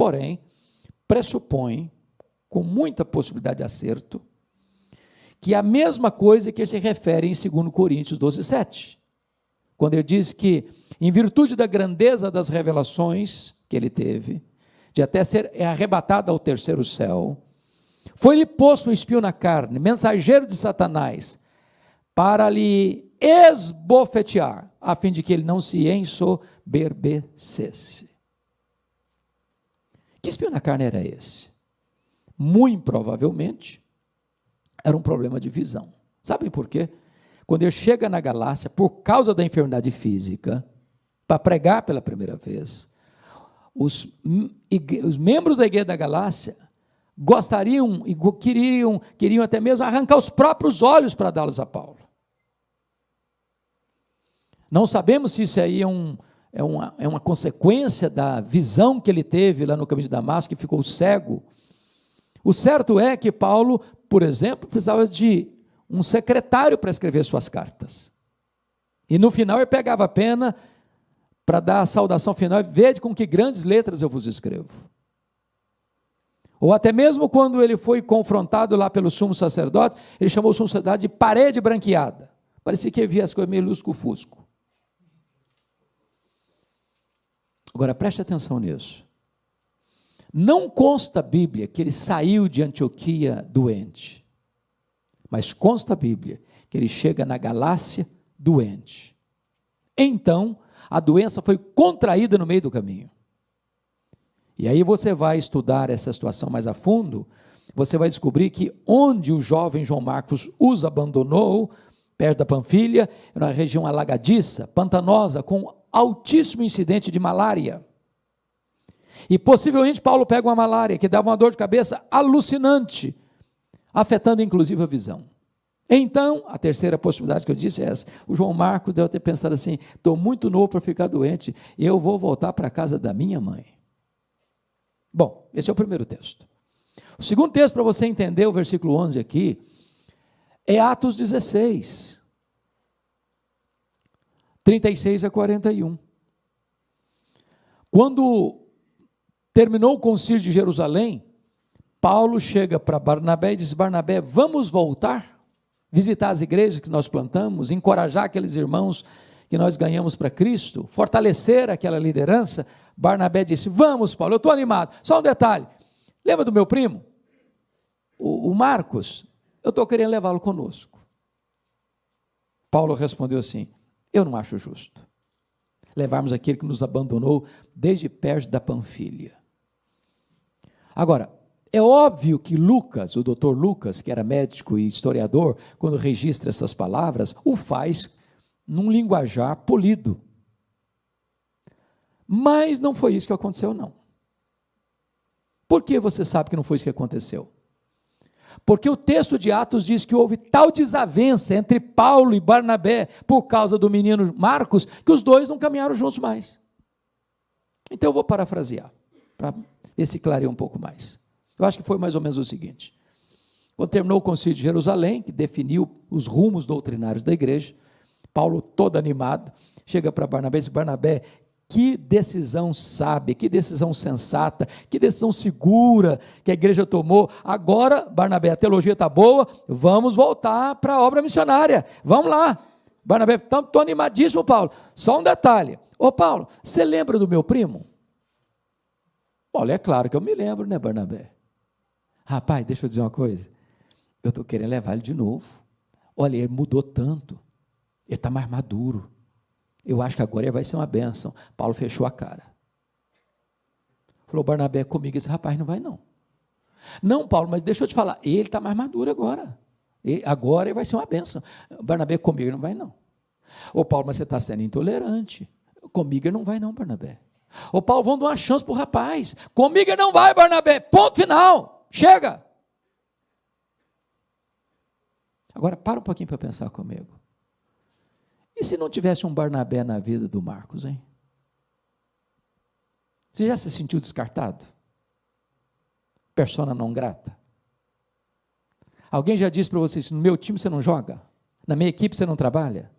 porém, pressupõe, com muita possibilidade de acerto, que é a mesma coisa que se refere em 2 Coríntios 12:7, quando ele diz que, em virtude da grandeza das revelações que ele teve, de até ser arrebatado ao terceiro céu, foi-lhe posto um espinho na carne, mensageiro de Satanás, para lhe esbofetear, a fim de que ele não se ensoberbecesse. Que espinho na carne era esse? Muito provavelmente, era um problema de visão. Sabem por quê? Quando ele chega na Galácia, por causa da enfermidade física, para pregar pela primeira vez, os membros da igreja da Galácia gostariam e queriam até mesmo arrancar os próprios olhos para dá-los a Paulo. Não sabemos se isso aí é uma consequência da visão que ele teve lá no caminho de Damasco, que ficou cego. O certo é que Paulo, por exemplo, precisava de um secretário para escrever suas cartas. E no final ele pegava a pena para dar a saudação final: vede com que grandes letras eu vos escrevo. Ou até mesmo quando ele foi confrontado lá pelo sumo sacerdote, ele chamou o sumo sacerdote de parede branqueada. Parecia que via as coisas meio lusco-fusco. Agora preste atenção nisso. Não consta a Bíblia que ele saiu de Antioquia doente, mas consta a Bíblia que ele chega na Galácia doente. Então, a doença foi contraída no meio do caminho. E aí você vai estudar essa situação mais a fundo, você vai descobrir que onde o jovem João Marcos os abandonou, perto da Panfilha, era uma região alagadiça, pantanosa, com altíssimo incidente de malária. E possivelmente Paulo pega uma malária que dava uma dor de cabeça alucinante, afetando inclusive a visão. Então, a terceira possibilidade que eu disse é essa: o João Marcos deve ter pensado assim: estou muito novo para ficar doente, eu vou voltar para a casa da minha mãe. Bom, esse é o primeiro texto. O segundo texto, para você entender o versículo 11 aqui, é Atos 16, 36 a 41. Quando terminou o concílio de Jerusalém, Paulo chega para Barnabé e diz: Barnabé, vamos voltar, visitar as igrejas que nós plantamos, encorajar aqueles irmãos que nós ganhamos para Cristo, fortalecer aquela liderança. Barnabé disse: vamos, Paulo, eu estou animado. Só um detalhe, lembra do meu primo? O Marcos, eu estou querendo levá-lo conosco. Paulo respondeu assim: eu não acho justo levarmos aquele que nos abandonou desde perto da Panfilha. Agora, é óbvio que Lucas, o doutor Lucas, que era médico e historiador, quando registra essas palavras, o faz num linguajar polido. Mas não foi isso que aconteceu, não. Por que você sabe que não foi isso que aconteceu? Porque o texto de Atos diz que houve tal desavença entre Paulo e Barnabé, por causa do menino Marcos, que os dois não caminharam juntos mais. Então eu vou parafrasear, para ver se clareia um pouco mais. Eu acho que foi mais ou menos o seguinte: quando terminou o concílio de Jerusalém, que definiu os rumos doutrinários da igreja, Paulo, todo animado, chega para Barnabé e diz: Barnabé, que decisão sábia, que decisão sensata, que decisão segura que a igreja tomou. Agora, Barnabé, a teologia está boa, vamos voltar para a obra missionária, vamos lá. Barnabé, estou animadíssimo, Paulo. Só um detalhe: ô Paulo, você lembra do meu primo? Paulo, é claro que eu me lembro, né, Barnabé? Rapaz, deixa eu dizer uma coisa, eu estou querendo levar ele de novo. Olha, ele mudou tanto, ele está mais maduro. Eu acho que agora ele vai ser uma bênção. Paulo fechou a cara. Falou: Barnabé, comigo esse rapaz não vai não. Não, Paulo, mas deixa eu te falar, ele está mais maduro agora. Agora ele vai ser uma bênção. Barnabé, comigo ele não vai não. Ô Paulo, mas você está sendo intolerante. Comigo ele não vai não, Barnabé. Ô Paulo, vamos dar uma chance para o rapaz. Comigo ele não vai, Barnabé. Ponto final. Chega. Agora, para um pouquinho para pensar comigo. E se não tivesse um Barnabé na vida do Marcos, hein? Você já se sentiu descartado? Persona não grata? Alguém já disse para você: no meu time você não joga? Na minha equipe você não trabalha?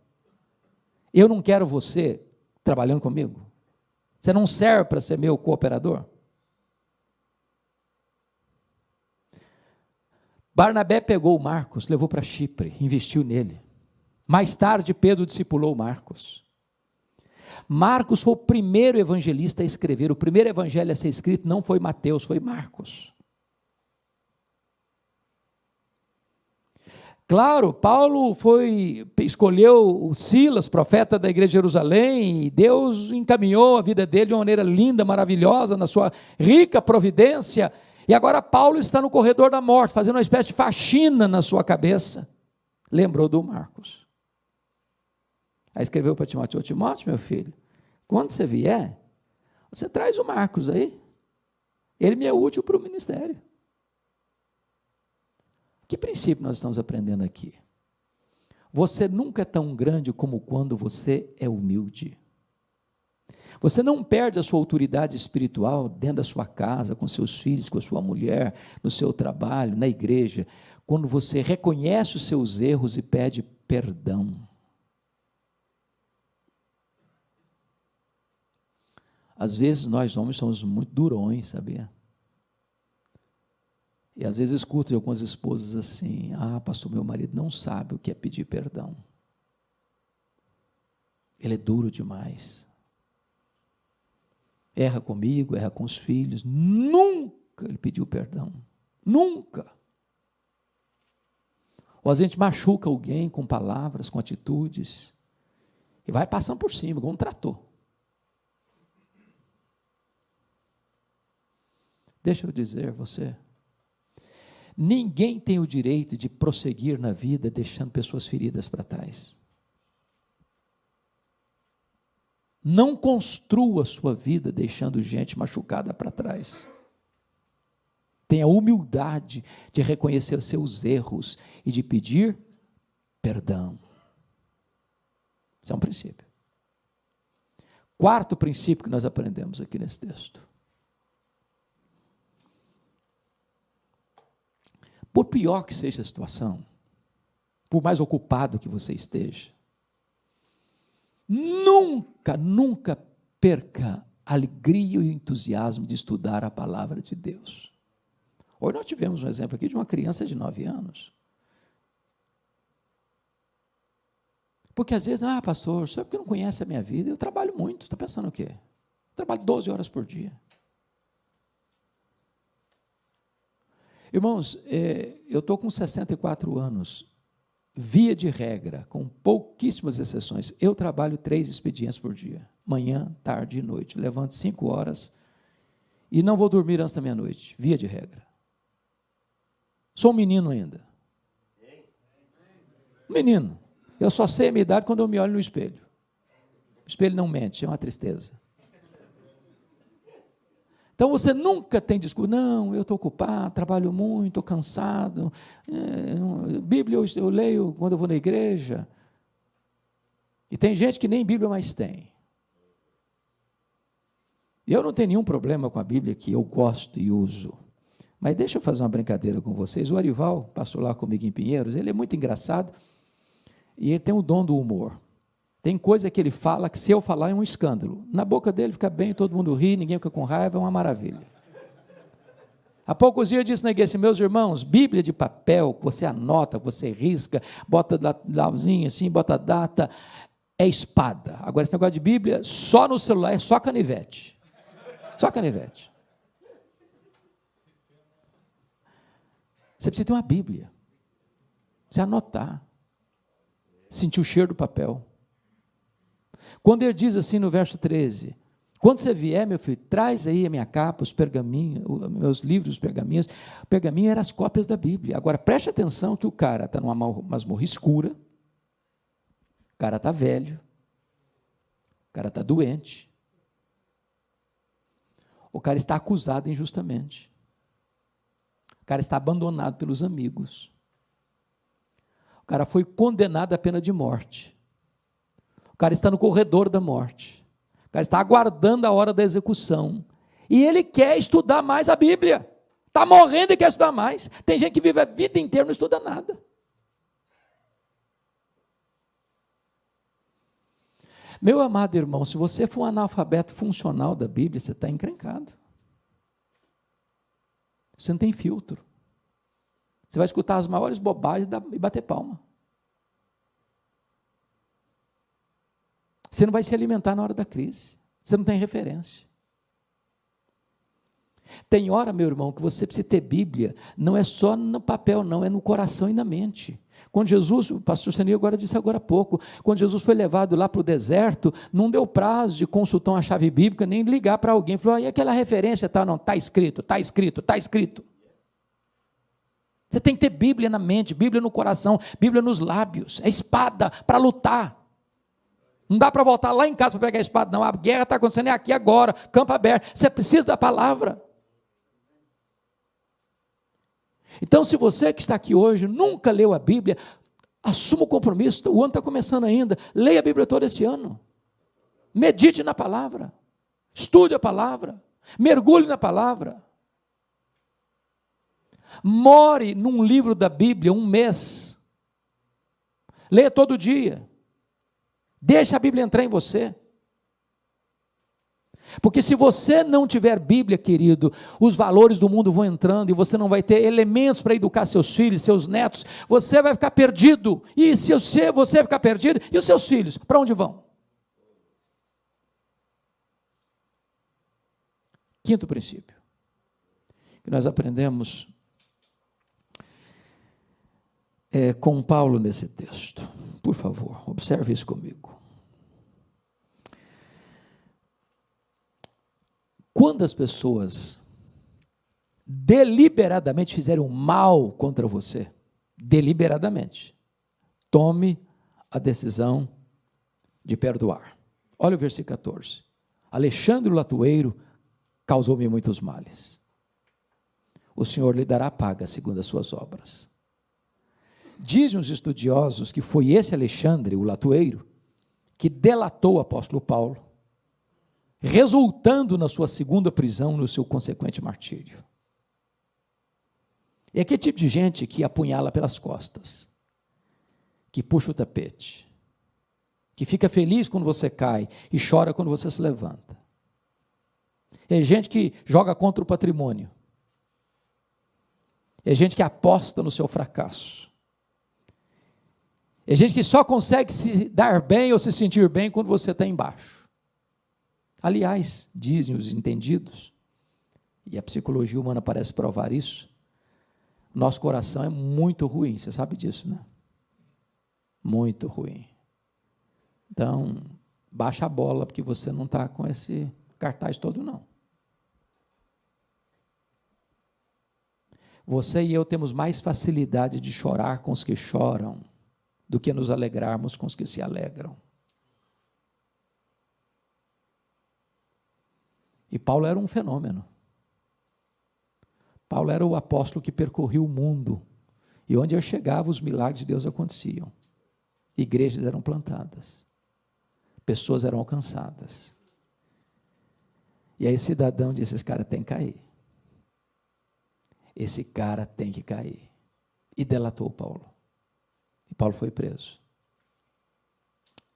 Eu não quero você trabalhando comigo? Você não serve para ser meu cooperador? Barnabé pegou o Marcos, levou para Chipre, investiu nele. Mais tarde, Pedro discipulou Marcos. Marcos foi o primeiro evangelista a escrever. O primeiro evangelho a ser escrito não foi Mateus, foi Marcos. Claro, Paulo escolheu o Silas, profeta da igreja de Jerusalém, e Deus encaminhou a vida dele de uma maneira linda, maravilhosa, na sua rica providência, e agora Paulo está no corredor da morte, fazendo uma espécie de faxina na sua cabeça. Lembrou do Marcos. Aí escreveu para Timóteo: Timóteo, meu filho, quando você vier, você traz o Marcos aí, ele me é útil para o ministério. Que princípio nós estamos aprendendo aqui? Você nunca é tão grande como quando você é humilde. Você não perde a sua autoridade espiritual dentro da sua casa, com seus filhos, com a sua mulher, no seu trabalho, na igreja, quando você reconhece os seus erros e pede perdão. Às vezes nós homens somos muito durões, sabia? E às vezes eu escuto de algumas esposas assim: pastor, meu marido não sabe o que é pedir perdão. Ele é duro demais. Erra comigo, erra com os filhos. Nunca ele pediu perdão. Nunca. Ou a gente machuca alguém com palavras, com atitudes, e vai passando por cima, igual um trator. Deixa eu dizer você, ninguém tem o direito de prosseguir na vida deixando pessoas feridas para trás. Não construa a sua vida deixando gente machucada para trás. Tenha humildade de reconhecer os seus erros e de pedir perdão. Isso é um princípio. Quarto princípio que nós aprendemos aqui nesse texto. Por pior que seja a situação, por mais ocupado que você esteja, nunca perca a alegria e o entusiasmo de estudar a palavra de Deus. Hoje nós tivemos um exemplo aqui de uma criança de 9 anos. Porque às vezes, pastor, só porque não conhece a minha vida, eu trabalho muito. Está pensando o quê? Eu trabalho 12 horas por dia. Irmãos, eu estou com 64 anos, via de regra, com pouquíssimas exceções, eu trabalho 3 expedientes por dia, manhã, tarde e noite, levanto 5 horas e não vou dormir antes da meia-noite, via de regra. Sou um menino ainda. Menino. Eu só sei a minha idade quando eu me olho no espelho. O espelho não mente, é uma tristeza. Então você nunca tem desculpa: não, eu estou ocupado, trabalho muito, estou cansado, Bíblia eu leio quando eu vou na igreja. E tem gente que nem Bíblia mais tem. Eu não tenho nenhum problema com a Bíblia que eu gosto e uso. Mas deixa eu fazer uma brincadeira com vocês. O Arival, pastor lá comigo em Pinheiros, ele é muito engraçado e ele tem o dom do humor. Tem coisa que ele fala que se eu falar é um escândalo. Na boca dele fica bem, todo mundo ri, ninguém fica com raiva, é uma maravilha. Há poucos dias eu disse na igreja: meus irmãos, Bíblia de papel, que você anota, que você risca, bota lauzinho assim, bota data, é espada. Agora esse negócio de Bíblia, só no celular, é só canivete. Só canivete. Você precisa ter uma Bíblia. Você anotar. Sentir o cheiro do papel. Quando ele diz assim no verso 13: quando você vier, meu filho, traz aí a minha capa, os pergaminhos, meus livros, os pergaminhos. O pergaminho eram as cópias da Bíblia. Agora, preste atenção que o cara está numa masmorra escura, o cara está velho, o cara está doente, o cara está acusado injustamente, o cara está abandonado pelos amigos, o cara foi condenado à pena de morte. O cara está no corredor da morte. O cara está aguardando a hora da execução. E ele quer estudar mais a Bíblia. Está morrendo e quer estudar mais. Tem gente que vive a vida inteira e não estuda nada. Meu amado irmão, se você for um analfabeto funcional da Bíblia, você está encrencado. Você não tem filtro. Você vai escutar as maiores bobagens e bater palma. Você não vai se alimentar na hora da crise. Você não tem referência. Tem hora, meu irmão, que você precisa ter Bíblia, não é só no papel, não, é no coração e na mente. Quando Jesus, o pastor Sanil agora disse agora há pouco, quando Jesus foi levado lá para o deserto, não deu prazo de consultar uma chave bíblica, nem ligar para alguém, falou, e aquela referência, tá, não, está escrito, está escrito, está escrito. Você tem que ter Bíblia na mente, Bíblia no coração, Bíblia nos lábios, é espada para lutar. Não dá para voltar lá em casa para pegar a espada, não, a guerra está acontecendo é aqui agora, campo aberto, você precisa da palavra. Então, se você que está aqui hoje nunca leu a Bíblia, assuma o compromisso, o ano está começando ainda, leia a Bíblia todo esse ano, medite na palavra, estude a palavra, mergulhe na palavra, more num livro da Bíblia um mês, leia todo dia, deixa a Bíblia entrar em você. Porque se você não tiver Bíblia, querido, os valores do mundo vão entrando e você não vai ter elementos para educar seus filhos, seus netos, você vai ficar perdido. E se você ficar perdido, e os seus filhos, para onde vão? Quinto princípio, que nós aprendemos com Paulo nesse texto. Por favor, observe isso comigo. Quando as pessoas deliberadamente fizerem mal contra você, deliberadamente, tome a decisão de perdoar. Olha o versículo 14. Alexandre o latueiro causou-me muitos males. O Senhor lhe dará paga segundo as suas obras. Dizem os estudiosos que foi esse Alexandre, o latueiro, que delatou o apóstolo Paulo, resultando na sua segunda prisão, no seu consequente martírio. É aquele tipo de gente que apunhala pelas costas, que puxa o tapete, que fica feliz quando você cai e chora quando você se levanta. É gente que joga contra o patrimônio. É gente que aposta no seu fracasso. É gente que só consegue se dar bem ou se sentir bem quando você está embaixo. Aliás, dizem os entendidos, e a psicologia humana parece provar isso, nosso coração é muito ruim, você sabe disso, né? Muito ruim. Então, baixa a bola, porque você não está com esse cartaz todo, não. Você e eu temos mais facilidade de chorar com os que choram, do que nos alegrarmos com os que se alegram. E Paulo era um fenômeno. Paulo era o apóstolo que percorria o mundo, e onde eu chegava, os milagres de Deus aconteciam. Igrejas eram plantadas, pessoas eram alcançadas. E aí cidadão disse, esse cara tem que cair. Esse cara tem que cair. E delatou Paulo. E Paulo foi preso.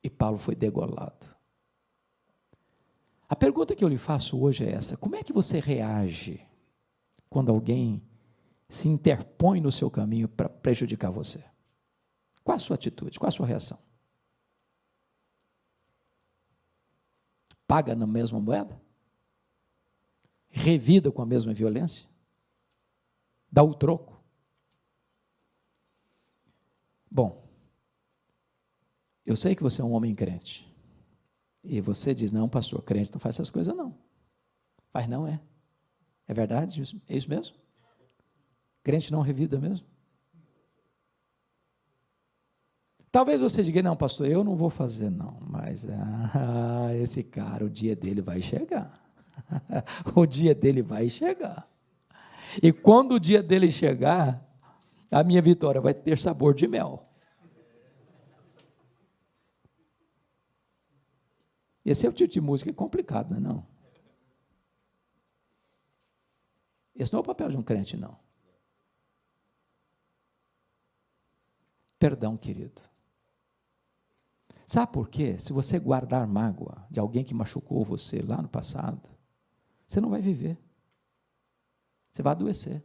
E Paulo foi degolado. A pergunta que eu lhe faço hoje é essa: como é que você reage quando alguém se interpõe no seu caminho para prejudicar você? Qual a sua atitude? Qual a sua reação? Paga na mesma moeda? Revida com a mesma violência? Dá o troco? Bom, eu sei que você é um homem crente. E você diz, não, pastor, crente não faz essas coisas, não. Faz não, é. É verdade? É isso mesmo? Crente não revida mesmo? Talvez você diga, não, pastor, eu não vou fazer, não. Mas, esse cara, o dia dele vai chegar. O dia dele vai chegar. E quando o dia dele chegar, a minha vitória vai ter sabor de mel. Esse é o tipo de música complicado, não é não? Esse não é o papel de um crente, não. Perdão, querido. Sabe por quê? Se você guardar mágoa de alguém que machucou você lá no passado, você não vai viver. Você vai adoecer.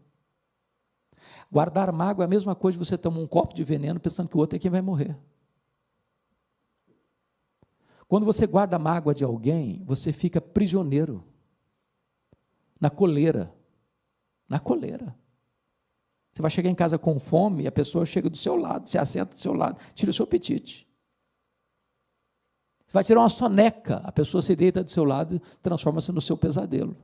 Guardar mágoa é a mesma coisa de você tomar um copo de veneno pensando que o outro é quem vai morrer. Quando você guarda a mágoa de alguém, você fica prisioneiro, na coleira. Na coleira. Você vai chegar em casa com fome, e a pessoa chega do seu lado, se assenta do seu lado, tira o seu apetite. Você vai tirar uma soneca, a pessoa se deita do seu lado e transforma-se no seu pesadelo.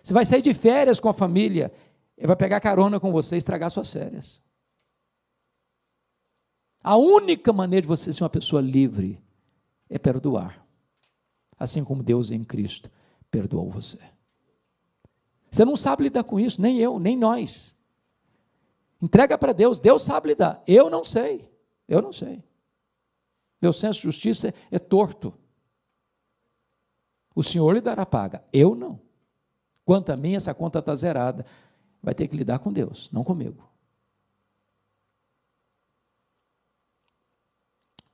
Você vai sair de férias com a família, ele vai pegar carona com você e estragar suas férias. A única maneira de você ser uma pessoa livre é perdoar. Assim como Deus em Cristo perdoou você. Você não sabe lidar com isso, nem eu, nem nós. Entrega para Deus, Deus sabe lidar. Eu não sei. Meu senso de justiça é torto. O Senhor lhe dará paga, eu não. Quanto a mim, essa conta está zerada. Vai ter que lidar com Deus, não comigo.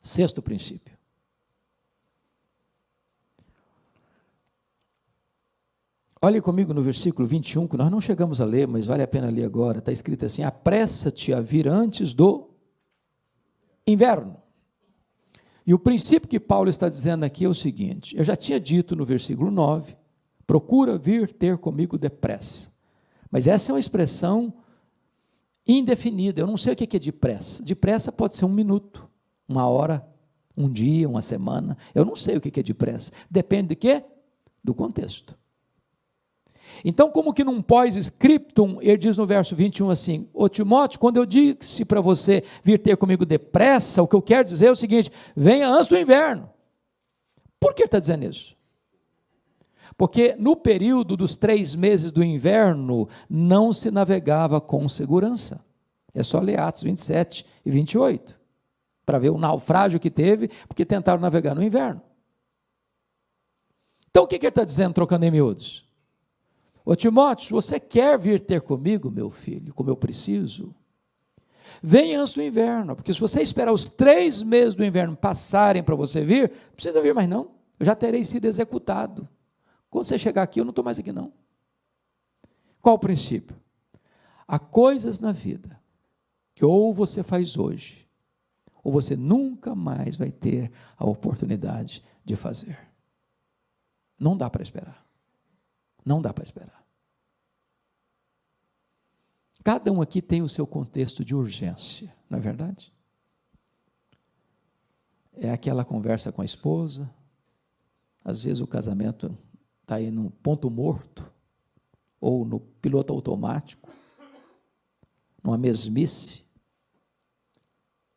Sexto princípio. Olhe comigo no versículo 21, que nós não chegamos a ler, mas vale a pena ler agora. Está escrito assim: apressa-te a vir antes do inverno. E o princípio que Paulo está dizendo aqui é o seguinte: eu já tinha dito no versículo 9, procura vir ter comigo depressa. Mas essa é uma expressão indefinida, eu não sei o que é depressa. Depressa pode ser 1 minuto, 1 hora, 1 dia, 1 semana, eu não sei o que é depressa. Depende de quê? Do contexto. Então, como que num pós-scriptum, ele diz no verso 21 assim: ô Timóteo, quando eu disse para você vir ter comigo depressa, o que eu quero dizer é o seguinte: venha antes do inverno. Por que ele está dizendo isso? Porque no período dos 3 meses do inverno, não se navegava com segurança. É só ler Atos 27 e 28, para ver o naufrágio que teve, porque tentaram navegar no inverno. Então, o que ele está dizendo, trocando em miúdos? Ô Timóteo, se você quer vir ter comigo, meu filho, como eu preciso, venha antes do inverno, porque se você esperar os 3 meses do inverno passarem para você vir, não precisa vir mais não, eu já terei sido executado. Quando você chegar aqui, eu não estou mais aqui não. Qual o princípio? Há coisas na vida que ou você faz hoje, ou você nunca mais vai ter a oportunidade de fazer. Não dá para esperar. Não dá para esperar. Cada um aqui tem o seu contexto de urgência, não é verdade? É aquela conversa com a esposa, às vezes o casamento está aí no ponto morto, ou no piloto automático, numa mesmice,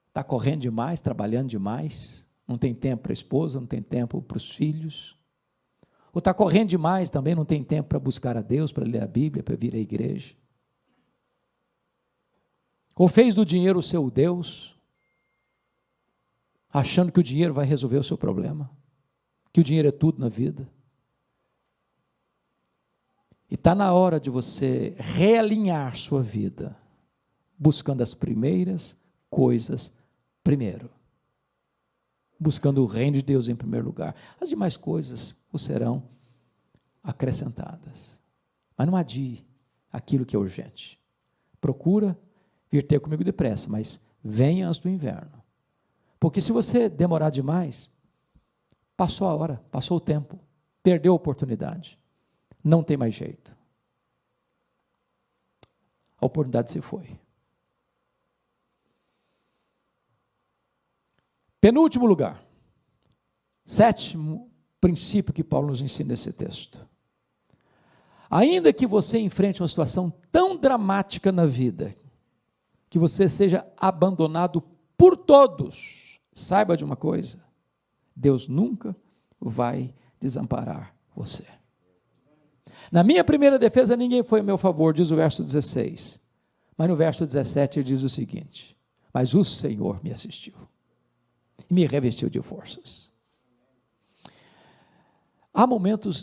está correndo demais, trabalhando demais, não tem tempo para a esposa, não tem tempo para os filhos, ou está correndo demais também, não tem tempo para buscar a Deus, para ler a Bíblia, para vir à igreja, ou fez do dinheiro o seu Deus, achando que o dinheiro vai resolver o seu problema, que o dinheiro é tudo na vida. E está na hora de você realinhar sua vida, buscando as primeiras coisas primeiro. Buscando o reino de Deus em primeiro lugar. As demais coisas o serão acrescentadas. Mas não adie aquilo que é urgente. Procura vir ter comigo depressa, mas venha antes do inverno. Porque se você demorar demais, passou a hora, passou o tempo, perdeu a oportunidade. Não tem mais jeito. A oportunidade se foi. Penúltimo lugar, 7º princípio que Paulo nos ensina nesse texto. Ainda que você enfrente uma situação tão dramática na vida, que você seja abandonado por todos, saiba de uma coisa: Deus nunca vai desamparar você. Na minha primeira defesa, ninguém foi a meu favor, diz o verso 16. Mas no verso 17 ele diz o seguinte: mas o Senhor me assistiu e me revestiu de forças. Há momentos